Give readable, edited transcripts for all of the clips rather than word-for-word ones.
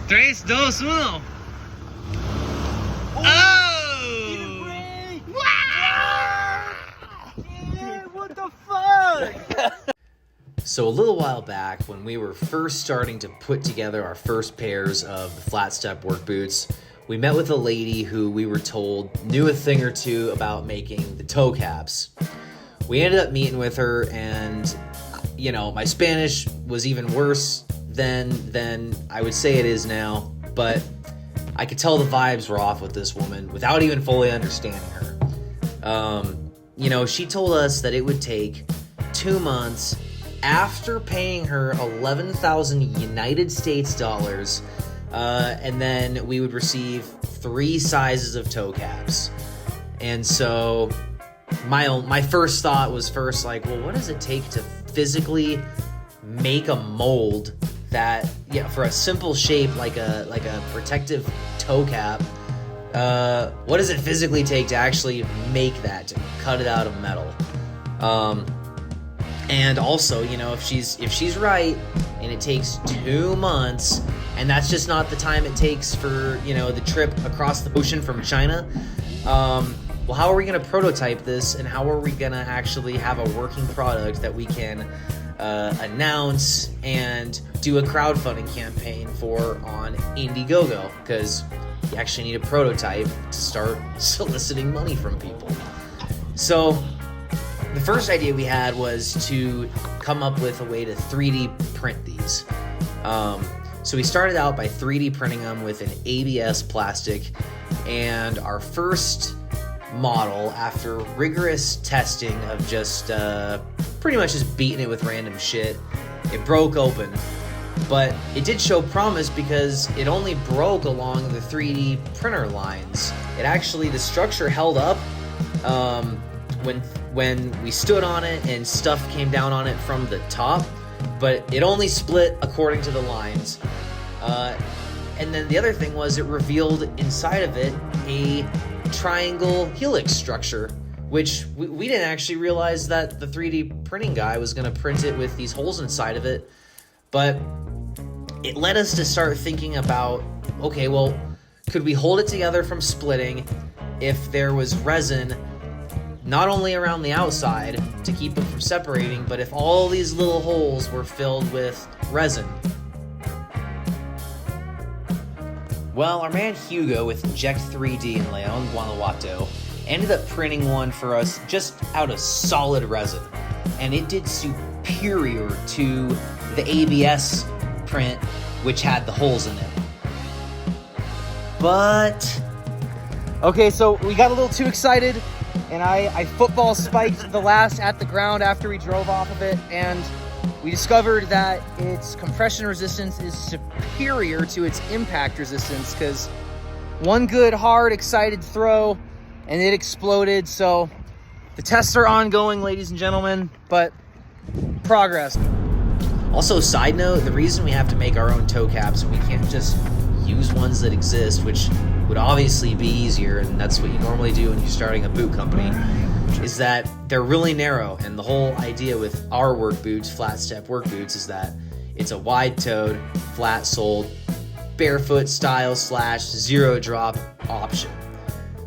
3, 2, 1. What the fuck? So a little while back, when we were first starting to put together our first pairs of the Flatstep Work Boots, we met with a lady who we were told knew a thing or two about making the toe caps. We ended up meeting with her, and you know, my Spanish was even worse than I would say it is now, but I could tell the vibes were off with this woman without even fully understanding her. You know, she told us that it would take 2 months after paying her 11,000 United States dollars, and then we would receive 3 sizes of toe caps. And so my first thought was like, well, what does it take to physically make a mold that, yeah, for a simple shape like a protective toe cap? What does it physically take to actually make that, to cut it out of metal? And also, you know, if she's right and it takes 2 months, and that's just not the time it takes for, you know, the trip across the ocean from China, well, how are we going to prototype this, and how are we going to actually have a working product that we can announce and do a crowdfunding campaign for on Indiegogo? Because you actually need a prototype to start soliciting money from people. So the first idea we had was to come up with a way to 3D print these. So we started out by 3D printing them with an ABS plastic, and our first model, after rigorous testing of just pretty much just beating it with random shit, it broke open. But it did show promise because it only broke along the 3D printer lines. It actually, the structure held up when we stood on it and stuff came down on it from the top, but it only split according to the lines. And then the other thing was, it revealed inside of it a triangle helix structure, which we didn't actually realize that the 3D printing guy was going to print it with these holes inside of it. But it led us to start thinking about, okay, well, could we hold it together from splitting if there was resin not only around the outside to keep it from separating, but if all these little holes were filled with resin? Well, our man Hugo with Inject 3D in Leon, Guanajuato, ended up printing one for us just out of solid resin, and it did superior to the ABS print, which had the holes in it. But okay, so we got a little too excited, and I football spiked the last at the ground after we drove off of it, and we discovered that its compression resistance is superior to its impact resistance, because one good hard excited throw and it exploded. So the tests are ongoing, ladies and gentlemen, but progress. Also, side note, the reason we have to make our own toe caps and we can't just use ones that exist, which would obviously be easier, and that's what you normally do when you're starting a boot company, is that they're really narrow. And the whole idea with our work boots, Flatstep Work Boots, is that it's a wide-toed, flat-soled, barefoot style / zero drop option.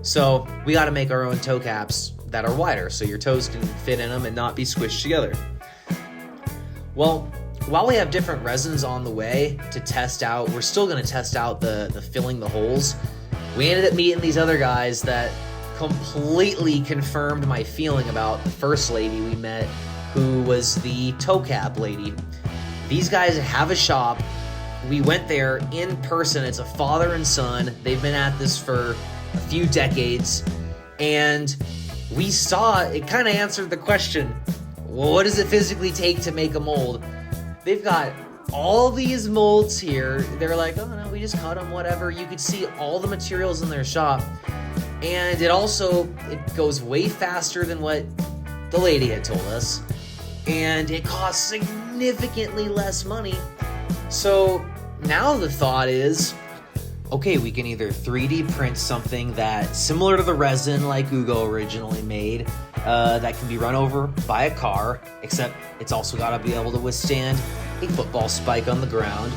So we got to make our own toe caps that are wider so your toes can fit in them and not be squished together. Well, while we have different resins on the way to test out, we're still going to test out the filling the holes. We ended up meeting these other guys that completely confirmed my feeling about the first lady we met, who was the toe cap lady. These guys have a shop. We went there in person. It's a father and son. They've been at this for a few decades, and we saw it kind of answered the question, well, what does it physically take to make a mold? They've got all these molds here. They're like, oh no, we just cut them, whatever. You could see all the materials in their shop, and it goes way faster than what the lady had told us, and it costs significantly less money. So now the thought is, okay, we can either 3D print something that's similar to the resin like Hugo originally made, that can be run over by a car, except it's also got to be able to withstand a football spike on the ground.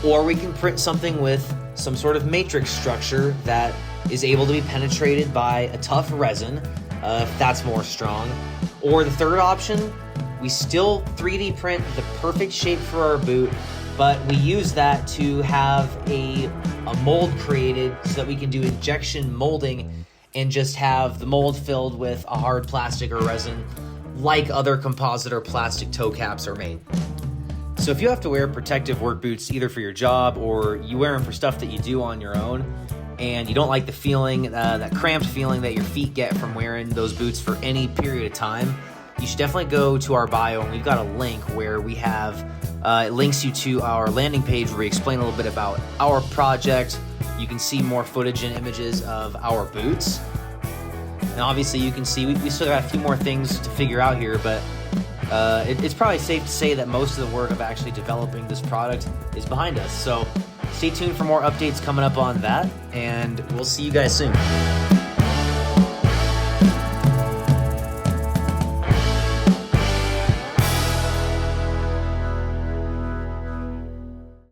or we can print something with some sort of matrix structure that is able to be penetrated by a tough resin, if that's more strong. Or the third option, we still 3D print the perfect shape for our boot, but we use that to have a mold created so that we can do injection molding and just have the mold filled with a hard plastic or resin like other composite or plastic toe caps are made. So if you have to wear protective work boots either for your job or you wear them for stuff that you do on your own, and you don't like the feeling, that cramped feeling that your feet get from wearing those boots for any period of time, you should definitely go to our bio, and we've got a link where we have, it links you to our landing page where we explain a little bit about our project. You can see more footage and images of our boots. And obviously you can see, we still got a few more things to figure out here, but it's probably safe to say that most of the work of actually developing this product is behind us. So stay tuned for more updates coming up on that, and we'll see you guys soon.